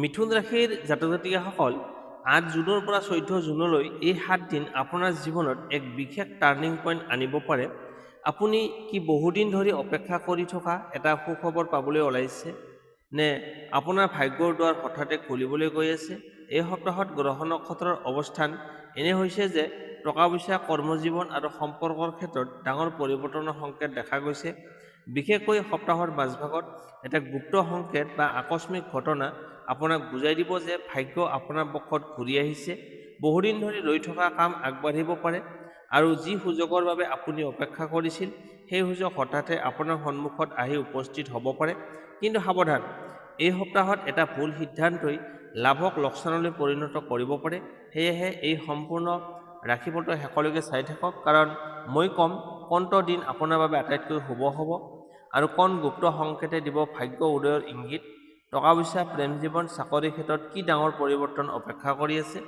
মিথুন ৰাশিৰ জাতক জাতিকাসকল ৮ জুনৰ পৰা ১৪ জুনলৈ এই ৭ দিন আপোনাৰ জীৱনত এক বিশেষ টাৰ্ণিং পইণ্ট আনিব পাৰে। আপুনি কি বহুদিন ধৰি অপেক্ষা কৰি থকা এটা সুখবৰ পাবলৈ ওলাইছে নে আপোনাৰ ভাগ্যৰ দুৱাৰ হঠাতে খুলিবলৈ গৈ আছে? এই সপ্তাহত গ্ৰহ নক্ষত্ৰৰ অৱস্থান এনে হৈছে যে টকা পইচা, কৰ্মজীৱন আৰু সম্পৰ্কৰ ক্ষেত্ৰত ডাঙৰ পৰিৱৰ্তনৰ সংকেত দেখা গৈছে। বিশেষকৈ সপ্তাহৰ মাজভাগত এটা গুপ্ত সংকেত বা আকস্মিক ঘটনা আপোনাক বুজাই দিব যে ভাগ্য আপোনাৰ পক্ষত ঘূৰি আহিছে। বহুদিন ধৰি ৰৈ থকা কাম আগবাঢ়িব পাৰে আৰু যি সুযোগৰ বাবে আপুনি অপেক্ষা কৰিছিল সেই সুযোগ হঠাতে আপোনাৰ সন্মুখত আহি উপস্থিত হ'ব পাৰে। কিন্তু সাৱধান, এই সপ্তাহত এটা ভুল সিদ্ধান্তই লাভক লোকচানলৈ পৰিণত কৰিব পাৰে। সেয়েহে এই সম্পূৰ্ণ ৰাশিফলটো শেষলৈকে চাই থাকক, কাৰণ মই ক'ম কোনটো দিন আপোনাৰ বাবে আটাইতকৈ শুভ হ'ব আৰু কোন গুপ্ত সংকেতে দিব ভাগ্য উদয়ৰ ইংগিত। টকা পইচা, প্ৰেম জীৱন, চাকৰি ক্ষেত্ৰত কি ডাঙৰ পৰিৱৰ্তন অপেক্ষা কৰি আছে?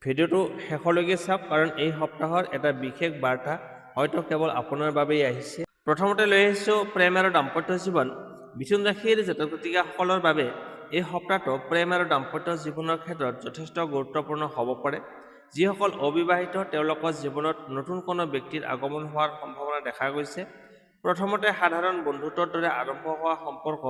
ভিডিঅ'টো শেষলৈকে চাওক, কাৰণ এই সপ্তাহৰ এটা বিশেষ বাৰ্তা হয়তো কেৱল আপোনাৰ বাবেই আহিছে। প্ৰথমতে লৈ আহিছোঁ প্ৰেম আৰু দাম্পত্য জীৱন। মিথুন ৰাশিৰ জাতক জাতিকাসকলৰ বাবে এই সপ্তাহটো প্ৰেম আৰু দাম্পত্য জীৱনৰ ক্ষেত্ৰত যথেষ্ট গুৰুত্বপূৰ্ণ হ'ব পাৰে। যিসকল অবিবাহিত তেওঁলোকৰ জীৱনত নতুন কোনো ব্যক্তিৰ আগমন হোৱাৰ সম্ভাৱনা দেখা গৈছে। প্ৰথমতে সাধাৰণ বন্ধুত্বৰ দৰে আৰম্ভ হোৱা সম্পৰ্ক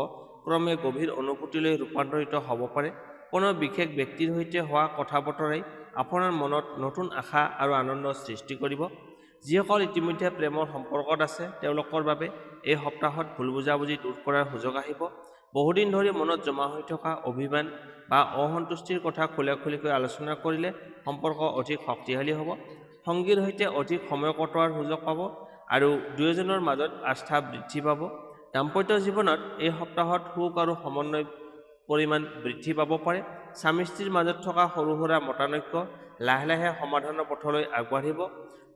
ক্ৰমে গভীৰ অনুভূতিলৈ ৰূপান্তৰিত হ'ব পাৰে। কোনো বিশেষ ব্যক্তিৰ সৈতে হোৱা কথা বতৰাই আপোনাৰ মনত নতুন আশা আৰু আনন্দৰ সৃষ্টি কৰিব। যিসকল ইতিমধ্যে প্ৰেমৰ সম্পৰ্কত আছে তেওঁলোকৰ বাবে এই সপ্তাহত ভুল বুজাবুজি দূৰ কৰাৰ সুযোগ আহিব। বহুদিন ধৰি মনত জমা হৈ থকা অভিমান বা অসন্তুষ্টিৰ কথা খোলাখুলিকৈ আলোচনা কৰিলে সম্পৰ্ক অধিক শক্তিশালী হ'ব। সংগীৰ সৈতে অধিক সময় কটোৱাৰ সুযোগ পাব আৰু দুয়োজনৰ মাজত আস্থা বৃদ্ধি পাব। দাম্পত্য জীৱনত এই সপ্তাহত সুখ আৰু সমন্বয় পৰিমাণ বৃদ্ধি পাব পাৰে। স্বামী স্ত্ৰীৰ মাজত থকা সৰু সুৰা মতানৈক্য লাহে লাহে সমাধানৰ পথলৈ আগবাঢ়িব।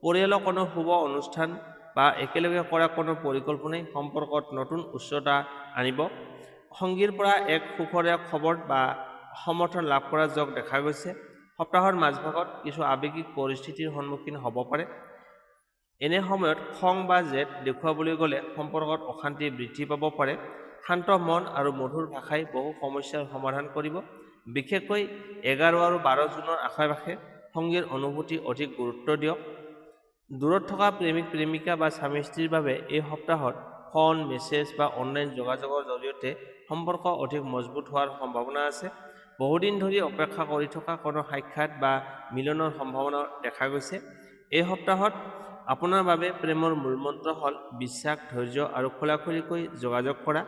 পৰিয়ালৰ কোনো শুভ অনুষ্ঠান বা একেলগে কৰা কোনো পৰিকল্পনাই সম্পৰ্কত নতুন উচ্চতা আনিব। সংগীৰ পৰা এক সুখৰে খবৰ বা সমৰ্থন লাভ কৰাৰ যোগ দেখা গৈছে। সপ্তাহৰ মাজভাগত কিছু আৱেগিক পৰিস্থিতিৰ সন্মুখীন হ'ব পাৰে। এনে সময়ত খং বা জেদ দেখুৱাবলৈ গ'লে সম্পৰ্কত অশান্তি বৃদ্ধি পাব পাৰে। শান্ত মন আৰু মধুৰ ভাষাই বহু সমস্যাৰ সমাধান কৰিব। বিশেষকৈ 11 আৰু 12 জুনৰ আশে-পাশে সংগীৰ অনুভূতি অধিক গুৰুত্ব দিয়ক। দূৰত থকা প্ৰেমিক প্ৰেমিকা বা স্বামী স্ত্ৰীৰ বাবে এই সপ্তাহত ফোন, মেছেজ বা অনলাইন যোগাযোগৰ জৰিয়তে সম্পৰ্ক অধিক মজবুত হোৱাৰ সম্ভাৱনা আছে। বহুদিন ধৰি অপেক্ষা কৰি থকা কোনো সাক্ষাৎ বা মিলনৰ সম্ভাৱনা দেখা গৈছে। এই সপ্তাহত আপোনাৰ বাবে প্ৰেমৰ মূলমন্ত্ৰ হ'ল বিশ্বাস, ধৈৰ্য আৰু খোলাখুলিকৈ যোগাযোগ কৰা।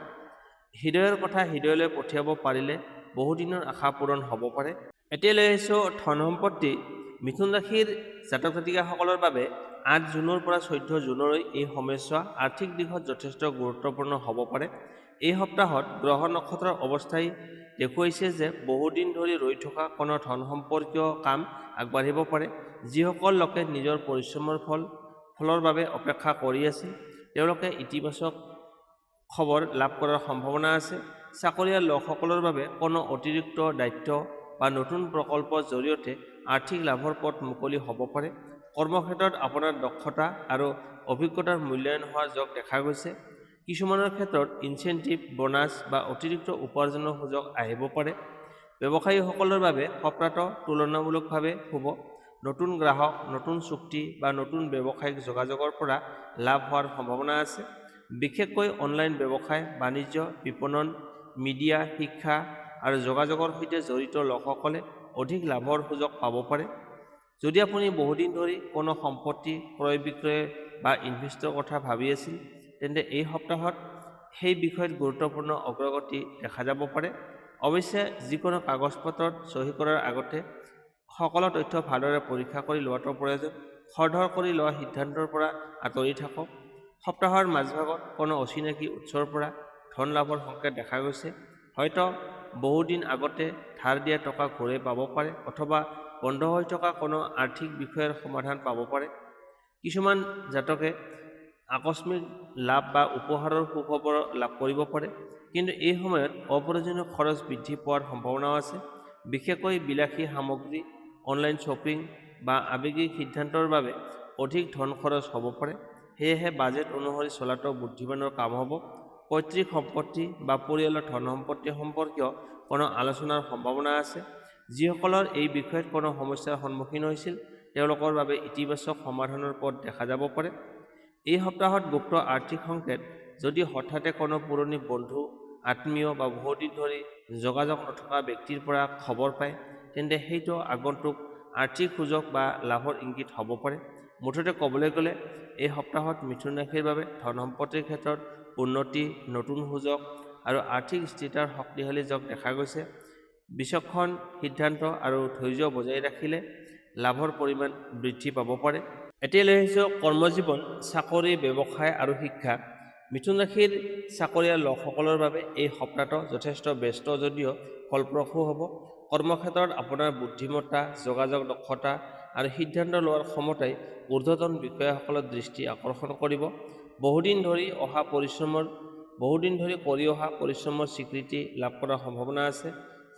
হৃদয়ৰ কথা হৃদয়লৈ পঠিয়াব পাৰিলে বহুদিনৰ আশা পূৰণ হ'ব পাৰে। এতিয়া লৈ আহিছোঁ ধন সম্পত্তি। মিথুন ৰাশিৰ জাতক জাতিকাসকলৰ বাবে ৮ জুনৰ পৰা ১৪ জুনলৈ এই সময়ছোৱা আৰ্থিক দিশত যথেষ্ট গুৰুত্বপূৰ্ণ হ'ব পাৰে। এই সপ্তাহত গ্ৰহ নক্ষত্ৰৰ অৱস্থাই দেখুৱাইছে যে বহুদিন ধৰি ৰৈ থকা কোনো ধন সম্পৰ্কীয় কাম আগবাঢ়িব পাৰে। যিসকল লোকে নিজৰ পৰিশ্ৰমৰ ফলৰ বাবে অপেক্ষা কৰি আছিল তেওঁলোকে ইতিবাচক খবৰ লাভ কৰাৰ সম্ভাৱনা আছে। চাকৰিয়াল লোকসকলৰ বাবে কোনো অতিৰিক্ত দায়িত্ব বা নতুন প্ৰকল্পৰ জৰিয়তে আৰ্থিক লাভৰ পথ মুকলি হ'ব পাৰে। কৰ্মক্ষেত্ৰত আপোনাৰ দক্ষতা আৰু অভিজ্ঞতাৰ মূল্যায়ন হোৱাৰ যোগ দেখা গৈছে। কিছুমানৰ ক্ষেত্ৰত ইনচেণ্টিভ, বোনাছ বা অতিৰিক্ত উপাৰ্জনৰ সুযোগ আহিব পাৰে। ব্যৱসায়ীসকলৰ বাবে সপ্তাহটো তুলনামূলকভাৱে শুভ। নতুন গ্ৰাহক, নতুন চুক্তি বা নতুন ব্যৱসায়িক যোগাযোগৰ পৰা লাভ হোৱাৰ সম্ভাৱনা আছে। বিশেষকৈ অনলাইন ব্যৱসায়, বাণিজ্য, বিপণন, মিডিয়া, শিক্ষা আৰু যোগাযোগৰ সৈতে জড়িত লোকসকলে অধিক লাভৰ সুযোগ পাব পাৰে। যদি আপুনি বহুদিন ধৰি কোনো সম্পত্তি ক্ৰয় বিক্ৰয় বা ইনভেষ্টৰ কথা ভাবি আছিল তেন্তে এই সপ্তাহত সেই বিষয়ত গুৰুত্বপূৰ্ণ অগ্ৰগতি দেখা যাব পাৰে। অৱশ্যে যিকোনো কাগজ পত্ৰত চহী কৰাৰ আগতে সকলো তথ্য ভালদৰে পৰীক্ষা কৰি লোৱাটো প্ৰয়োজন। খৰধৰ কৰি লোৱা সিদ্ধান্তৰ পৰা আঁতৰি থাকক। সপ্তাহৰ মাজভাগত কোনো অচিনাকি উৎসৰ পৰা ধন লাভৰ সংকেত দেখা গৈছে। হয়তো বহুদিন আগতে ধাৰ দিয়া টকা ঘূৰাই পাব পাৰে অথবা বন্ধ হৈ থকা কোনো আৰ্থিক বিষয়ৰ সমাধান পাব পাৰে। কিছুমান জাতকে আকস্মিক লাভ বা উপহাৰৰ সুখবৰ লাভ কৰিব পাৰে। কিন্তু এই সময়ত অপ্ৰয়োজনীয় খৰচ বৃদ্ধি পোৱাৰ সম্ভাৱনাও আছে। বিশেষকৈ বিলাসী সামগ্ৰী, অনলাইন শ্বপিং বা আৱেগিক সিদ্ধান্তৰ বাবে অধিক ধন খৰচ হ'ব পাৰে। সেয়েহে বাজেট অনুসৰি চলাটো বুদ্ধিমানৰ কাম হ'ব। পৈতৃক সম্পত্তি বা পৰিয়ালৰ ধন সম্পত্তি সম্পৰ্কীয় কোনো আলোচনাৰ সম্ভাৱনা আছে। যিসকলৰ এই বিষয়ত কোনো সমস্যাৰ সন্মুখীন হৈছিল তেওঁলোকৰ বাবে ইতিবাচক সমাধানৰ পথ দেখা যাব পাৰে। এই সপ্তাহত গুপ্ত আৰ্থিক সংকেত, যদি হঠাতে কোনো পুৰণি বন্ধু, আত্মীয় বা বহুদিন ধৰি যোগাযোগ নথকা ব্যক্তিৰ পৰা খবৰ পায়, তেন্তে সেইটো আগন্তুক আৰ্থিক সুযোগ বা লাভৰ ইংগিত হ'ব পাৰে। মুঠতে ক'বলৈ গ'লে এই সপ্তাহত মিথুন ৰাশিৰ বাবে ধন সম্পত্তিৰ ক্ষেত্ৰত উন্নতি, নতুন সুযোগ আৰু আৰ্থিক স্থিৰতাৰ শক্তিশালী যোগ দেখা গৈছে। বিচক্ষণ সিদ্ধান্ত আৰু ধৈৰ্য বজাই ৰাখিলে লাভৰ পৰিমাণ বৃদ্ধি পাব পাৰে। এতিয়া লৈ আহিছোঁ কৰ্মজীৱন, চাকৰি, ব্যৱসায় আৰু শিক্ষা। মিথুন ৰাশিৰ চাকৰিয়াল লোকসকলৰ বাবে এই সপ্তাহটো যথেষ্ট ব্যস্ত যদিও ফলপ্ৰসূ হ'ব। কৰ্মক্ষেত্ৰত আপোনাৰ বুদ্ধিমত্তা, যোগাযোগ দক্ষতা আৰু সিদ্ধান্ত লোৱাৰ ক্ষমতাই ঊৰ্ধ্বতন বিষয়াসকলৰ দৃষ্টি আকৰ্ষণ কৰিব। বহুদিন ধৰি কৰি অহা পৰিশ্ৰমৰ স্বীকৃতি লাভ কৰাৰ সম্ভাৱনা আছে।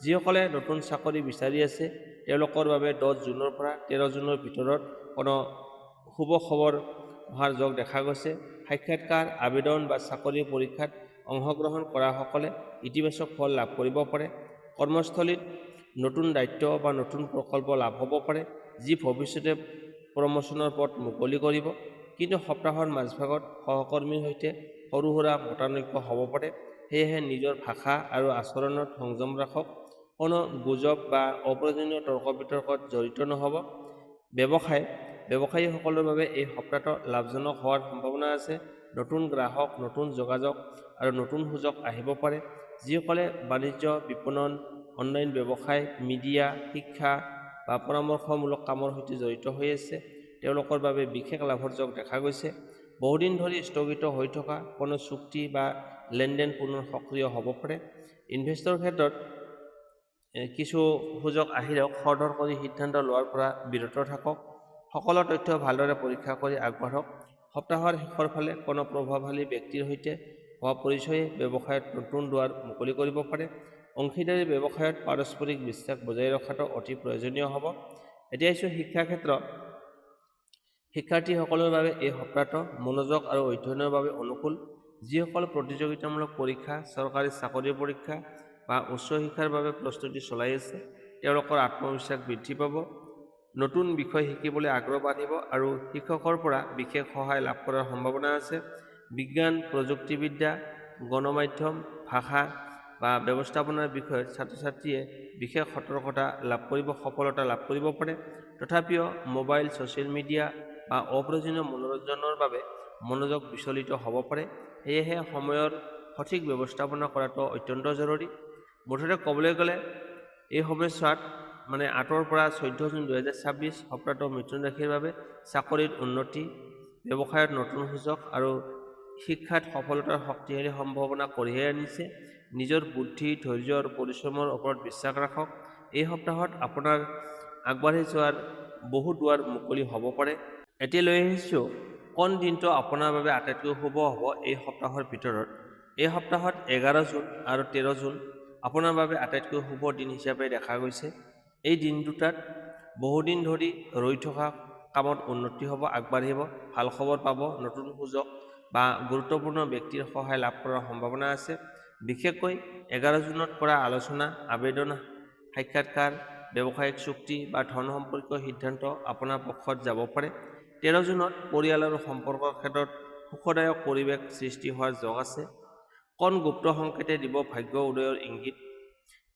যিসকলে নতুন চাকৰি বিচাৰি আছে তেওঁলোকৰ বাবে 10 জুনৰ পৰা 13 জুনৰ ভিতৰত কোনো শুভ খবৰ অহাৰ যোগ দেখা গৈছে। সাক্ষাৎকাৰ, আবেদন বা চাকৰিৰ পৰীক্ষাত অংশগ্ৰহণ কৰাসকলে ইতিবাচক ফল লাভ কৰিব পাৰে। কৰ্মস্থলীত নতুন দায়িত্ব বা নতুন প্ৰকল্প লাভ হ'ব পাৰে, যি ভৱিষ্যতে প্ৰমোচনৰ পথ মুকলি কৰিব। কিন্তু সপ্তাহৰ মাজভাগত সহকৰ্মীৰ সৈতে সৰু সুৰা মতানৈক্য হ'ব পাৰে। সেয়েহে নিজৰ ভাষা আৰু আচৰণত সংযম ৰাখক। কোনো গুজব বা অপ্ৰয়োজনীয় তৰ্ক বিতৰ্কত জড়িত নহ'ব। ব্যৱসায়ীসকলৰ বাবে এই সপ্তাহটো লাভজনক হোৱাৰ সম্ভাৱনা আছে। নতুন গ্ৰাহক, নতুন যোগাযোগ আৰু নতুন সুযোগ আহিব পাৰে। যিসকলে বাণিজ্য, বিপণন, অনলাইন ব্যৱসায়, মিডিয়া, শিক্ষা বা পৰামৰ্শমূলক কামৰ সৈতে জড়িত হৈ আছে তেওঁলোকৰ বাবে বিশেষ লাভৰ যোগ দেখা গৈছে। বহুদিন ধৰি স্থগিত হৈ থকা কোনো চুক্তি বা লেনদেন পুনৰ সক্ৰিয় হ'ব পাৰে। ইনভেষ্টৰ ক্ষেত্ৰত কিছু সুযোগ আহিলেও খৰধৰ কৰি সিদ্ধান্ত লোৱাৰ পৰা বিৰত থাকক। সকলো তথ্য ভালদৰে পৰীক্ষা কৰি আগবাঢ়ক। সপ্তাহৰ শেষৰ ফালে কোনো প্ৰভাৱশালী ব্যক্তিৰ সৈতে হোৱা পৰিচয়ে ব্যৱসায়ত নতুন দুৱাৰ মুকলি কৰিব পাৰে। অংশীদাৰী ব্যৱসায়ত পাৰস্পৰিক বিশ্বাস বজাই ৰখাটো অতি প্ৰয়োজনীয় হ'ব। এতিয়া আহিছোঁ শিক্ষা ক্ষেত্ৰ। শিক্ষাৰ্থীসকলৰ বাবে এই সপ্তাহটো মনোযোগ আৰু অধ্যয়নৰ বাবে অনুকূল। যিসকল প্ৰতিযোগিতামূলক পৰীক্ষা, চৰকাৰী চাকৰিৰ পৰীক্ষা বা উচ্চ শিক্ষাৰ বাবে প্ৰস্তুতি চলাই আছে তেওঁলোকৰ আত্মবিশ্বাস বৃদ্ধি পাব। নতুন বিষয় শিকিবলৈ আগ্ৰহ বাঢ়িব আৰু শিক্ষকৰ পৰা বিশেষ সহায় লাভ কৰাৰ সম্ভাৱনা আছে। বিজ্ঞান, প্ৰযুক্তিবিদ্যা, গণমাধ্যম, ভাষা বা ব্যৱস্থাপনাৰ বিষয়ত ছাত্ৰ-ছাত্ৰীয়ে বিশেষ সফলতা লাভ কৰিব পাৰে। তথাপিও মোবাইল, ছ'চিয়েল মিডিয়া বা অপ্ৰয়োজনীয় মনোৰঞ্জনৰ বাবে মনোযোগ বিচলিত হ'ব পাৰে। সেয়েহে সময়ৰ সঠিক ব্যৱস্থাপনা কৰাটো অত্যন্ত জৰুৰী। মুঠতে ক'বলৈ গ'লে এই সময়ছোৱাত 8 পৰা 14 জুন 2026 সপ্তাহটো মিথুন ৰাশিৰ বাবে চাকৰিত উন্নতি, ব্যৱসায়ত নতুন সুযোগ আৰু শিক্ষাত সফলতাৰ শক্তিশালী সম্ভাৱনা কঢ়িয়াই আনিছে। নিজৰ বুদ্ধি, ধৈৰ্য আৰু পৰিশ্ৰমৰ ওপৰত বিশ্বাস ৰাখক। এই সপ্তাহত আপোনাৰ আগবাঢ়ি যোৱাৰ বহু দুৱাৰ মুকলি হ'ব পাৰে। এতিয়া লৈ আহিছোঁ কোন দিনটো আপোনাৰ বাবে আটাইতকৈ শুভ হ'ব এই সপ্তাহৰ ভিতৰত। এই সপ্তাহত 11 জুন আৰু 13 জুন আপোনাৰ বাবে আটাইতকৈ শুভ দিন হিচাপে দেখা গৈছে। এই দিন দুটাত বহুদিন ধৰি ৰৈ থকা কামত উন্নতি হ'ব, আগবাঢ়িব, ভাল খবৰ পাব, নতুন সুযোগ বা গুৰুত্বপূৰ্ণ ব্যক্তিৰ সহায় লাভ কৰাৰ সম্ভাৱনা আছে। বিশেষকৈ 11 জুনত কৰা আলোচনা, আবেদন, সাক্ষাৎকাৰ, ব্যৱসায়িক চুক্তি বা ধন সম্পৰ্কীয় সিদ্ধান্ত আপোনাৰ পক্ষত যাব পাৰে। 13 জুনত পৰিয়াল আৰু সম্পৰ্কৰ ক্ষেত্ৰত সুখদায়ক পৰিৱেশ সৃষ্টি হোৱাৰ যোগ আছে। কোন গুপ্ত সংকেতে দিব ভাগ্য উদয়ৰ ইংগিত।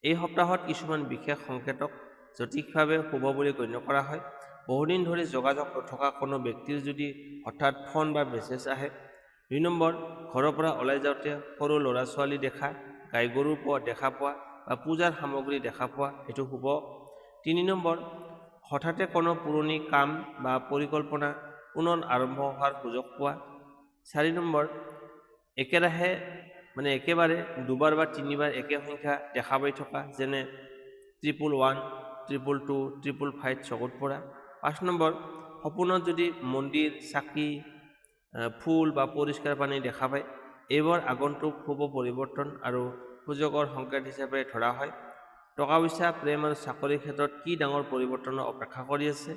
এই সপ্তাহত কিছুমান বিশেষ সংকেতক জ্যোতিষভাৱে শুভ বুলি গণ্য কৰা হয়। বহুদিন ধৰি যোগাযোগ নথকা কোনো ব্যক্তিৰ যদি হঠাৎ ফোন বা মেছেজ আহে। 2 নম্বৰ, ঘৰৰ পৰা ওলাই যাওঁতে সৰু ল'ৰা-ছোৱালী দেখা, গাই গৰু দেখা পোৱা বা পূজাৰ সামগ্ৰী দেখা পোৱা, এইটো শুভ। 3 নম্বৰ, হঠাতে কোনো পুৰণি কাম বা পৰিকল্পনা পুনৰ আৰম্ভ হোৱাৰ সুযোগ পোৱা। 4 নম্বৰ, একেবাৰে দুবাৰ বা তিনিবাৰ একে সংখ্যা দেখা পাই থকা, যেনে 111, 222, 555 চকুত পৰা। 5 নম্বৰ, সপোনত যদি মন্দিৰ, চাকি, ফুল বা পৰিষ্কাৰ পানী দেখা পায়। এইবোৰ আগন্তুক শুভ পৰিৱৰ্তন আৰু সুযোগৰ সংকেত হিচাপে ধৰা হয়। টকা-পইচা, প্ৰেম আৰু চাকৰিৰ ক্ষেত্ৰত কি ডাঙৰ পৰিৱৰ্তনৰ অপেক্ষা কৰি আছে।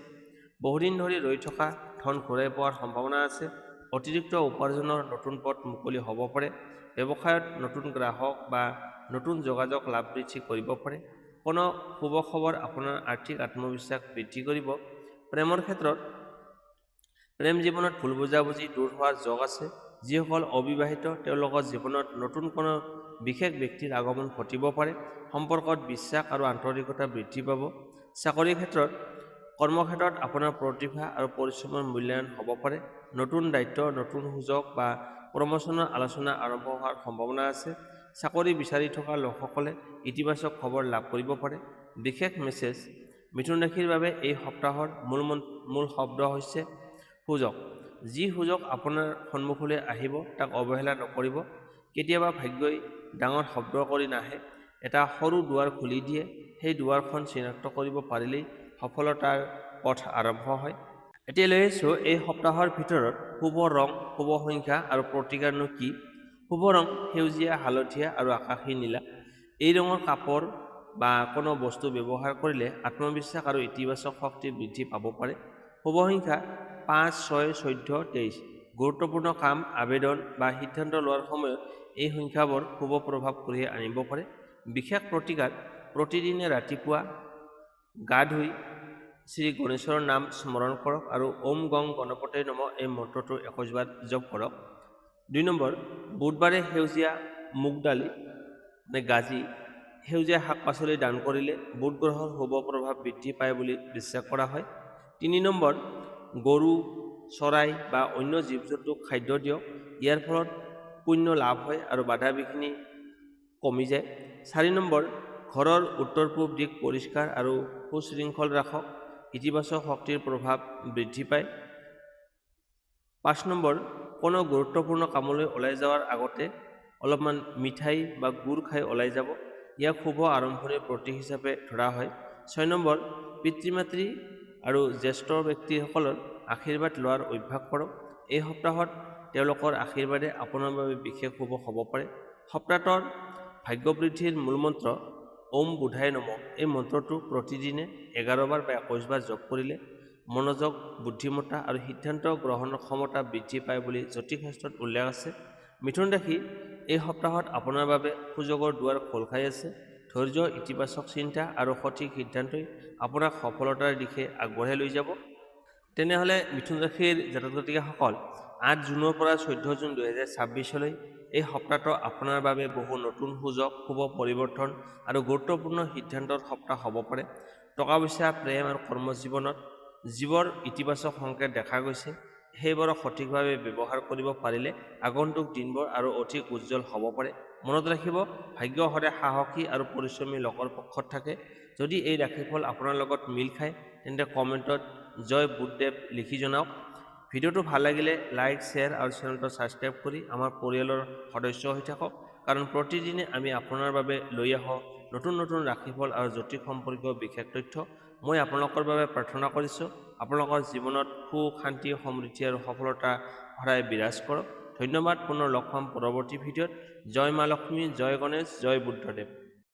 বহুদিন ধৰি ৰৈ থকা ধন ঘূৰাই পোৱাৰ সম্ভাৱনা আছে। অতিৰিক্ত উপাৰ্জনৰ নতুন পথ মুকলি হ'ব পাৰে। ব্যৱসায়ত নতুন গ্ৰাহক বা নতুন যোগাযোগ লাভ বৃদ্ধি কৰিব পাৰে। কোনো শুভ খবৰ আপোনাৰ আৰ্থিক আত্মবিশ্বাস বৃদ্ধি কৰিব। প্ৰেমৰ ক্ষেত্ৰত প্ৰেম জীৱনত ভুল বুজাবুজি দূৰ হোৱাৰ যোগ আছে। যিসকল অবিবাহিত তেওঁলোকৰ জীৱনত নতুন কোনো বিশেষ ব্যক্তিৰ আগমন ঘটিব পাৰে। সম্পৰ্কত বিশ্বাস আৰু আন্তৰিকতা বৃদ্ধি পাব। চাকৰিৰ ক্ষেত্ৰত কৰ্মক্ষেত্ৰত আপোনাৰ প্ৰতিভা আৰু পৰিশ্ৰমৰ মূল্যায়ন হ'ব পাৰে। নতুন দায়িত্ব, নতুন সুযোগ বা প্ৰমোচনৰ আলোচনা আৰম্ভ হোৱাৰ সম্ভাৱনা আছে। চাকৰি বিচাৰি থকা লোকসকলে ইতিবাচক খবৰ লাভ কৰিব পাৰে। বিশেষ মেছেজ মিথুন ৰাশিৰ বাবে এই সপ্তাহৰ মূল শব্দ হৈছে সুযোগ। যি সুযোগ আপোনাৰ সন্মুখলৈ আহিব তাক অৱহেলা নকৰিব। কেতিয়াবা ভাগ্যই ডাঙৰ শব্দ কৰি নাহে, এটা সৰু দুৱাৰ খুলি দিয়ে। সেই দুৱাৰখন চিনাক্ত কৰিব পাৰিলেই সফলতাৰ পথ আৰম্ভ হয়। এতিয়া লৈ আহিছোঁ এই সপ্তাহৰ ভিতৰত শুভ ৰং, শুভ সংখ্যা আৰু প্ৰতিকাৰনো কি। শুভ ৰং সেউজীয়া, হালধীয়া আৰু আকাশী নীলা। এই ৰঙৰ কাপোৰ বা কোনো বস্তু ব্যৱহাৰ কৰিলে আত্মবিশ্বাস আৰু ইতিবাচক শক্তি বৃদ্ধি পাব পাৰে। শুভ সংখ্যা 5, 6, 14, 23। গুৰুত্বপূৰ্ণ কাম, আবেদন বা সিদ্ধান্ত লোৱাৰ সময়ত এই সংখ্যাবোৰ শুভ প্ৰভাৱ কঢ়িয়াই আনিব পাৰে। বিশেষ প্ৰতিকাৰ, প্ৰতিদিনে ৰাতিপুৱা গা ধুই শ্ৰী গণেশৰ নাম স্মৰণ কৰক আৰু ওম গং গণপতে নমঃ এই মন্ত্ৰটো 21 বাৰ জপ কৰক। 2 নম্বৰ, বুধবাৰে সেউজীয়া মুগ দালি গাজি সেউজীয়া শাক পাচলি দান কৰিলে বুধ গ্ৰহৰ শুভ প্ৰভাৱ বৃদ্ধি পায় বুলি বিশ্বাস কৰা হয়। 3 নম্বৰ, গৰু, চৰাই বা অন্য জীৱ জন্তুক খাদ্য দিয়ক। ইয়াৰ ফলত পুণ্য লাভ হয় আৰু বাধা বিঘিনি কমি যায়। 4 নম্বৰ, ঘৰৰ উত্তৰ পূব দিশ পৰিষ্কাৰ আৰু সুশৃংখল ৰাখক। ইতিবাচক শক্তিৰ প্ৰভাৱ বৃদ্ধি পায়। 5 নম্বৰ, কোনো গুৰুত্বপূৰ্ণ কামলৈ ওলাই যোৱাৰ আগতে অলপমান মিঠাই বা গুড় খাই ওলাই যাব। ইয়াক শুভ আৰম্ভণিৰ প্ৰতীক হিচাপে ধৰা হয়। 6 নম্বৰ, পিতৃ মাতৃ আৰু জ্যেষ্ঠ ব্যক্তিসকলৰ আশীৰ্বাদ লোৱাৰ অভ্যাস কৰক। এই সপ্তাহত তেওঁলোকৰ আশীৰ্বাদে আপোনাৰ বাবে বিশেষ শুভ হ'ব পাৰে। সপ্তাহটোৰ ভাগ্য বৃদ্ধিৰ মূলমন্ত্ৰ ওম বুধায় নমঃ এই মন্ত্ৰটো প্ৰতিদিনে 11 বাৰ বা 21 বাৰ জপ কৰিলে মনোযোগ, বুদ্ধিমত্তা আৰু সিদ্ধান্ত গ্ৰহণৰ ক্ষমতা বৃদ্ধি পায় বুলি জ্যোতিষশাস্ত্ৰত উল্লেখ আছে। মিথুন ৰাশি, এই সপ্তাহত আপোনাৰ বাবে সুযোগৰ দুৱাৰ খোল খাই আছে। ধৈৰ্য, ইতিবাচক চিন্তা আৰু সঠিক সিদ্ধান্তই আপোনাক সফলতাৰ দিশে আগবঢ়াই লৈ যাব। তেনেহ'লে মিথুন ৰাশিৰ জাতক জাতিকাসকল 8 জুনৰ পৰা 14 জুন 2026লৈ এই সপ্তাহটো আপোনাৰ বাবে বহু নতুন সুযোগ, শুভ পৰিৱৰ্তন আৰু গুৰুত্বপূৰ্ণ সিদ্ধান্তৰ সপ্তাহ হ'ব পাৰে। টকা পইচা, প্ৰেম আৰু কৰ্মজীৱনত যিবোৰ ইতিবাচক সংকেত দেখা গৈছে সেইবোৰক সঠিকভাৱে ব্যৱহাৰ কৰিব পাৰিলে আগন্তুক দিনবোৰ আৰু অধিক উজ্জ্বল হ'ব পাৰে। মনত ৰাখিব, ভাগ্য সদায় সাহসী আৰু পৰিশ্ৰমী লোকৰ পক্ষত থাকে। যদি এই ৰাশিফল আপোনাৰ লগত মিল খায় তেন্তে কমেণ্টত জয় বুধদেৱ লিখি জনাওক। ভিডিঅ'টো ভাল লাগিলে লাইক, শ্বেয়াৰ আৰু চেনেলটো ছাবস্ক্ৰাইব কৰি আমাৰ পৰিয়ালৰ সদস্য হৈ থাকক। কাৰণ প্ৰতিদিনে আমি আপোনাৰ বাবে লৈ আহোঁ নতুন নতুন ৰাশিফল আৰু জ্যোতিষ সম্পৰ্কীয় বিশেষ তথ্য। মই আপোনালোকৰ বাবে প্ৰাৰ্থনা কৰিছোঁ আপোনালোকৰ জীৱনত সুখ, শান্তি, সমৃদ্ধি আৰু সফলতা সদায় বিৰাজ কৰক। ধন্যবাদ। পুনৰ লগ পাম পৰৱৰ্তী ভিডিঅ'ত। জয় মা লক্ষ্মী, জয় গণেশ, জয় বুদ্ধদেৱ।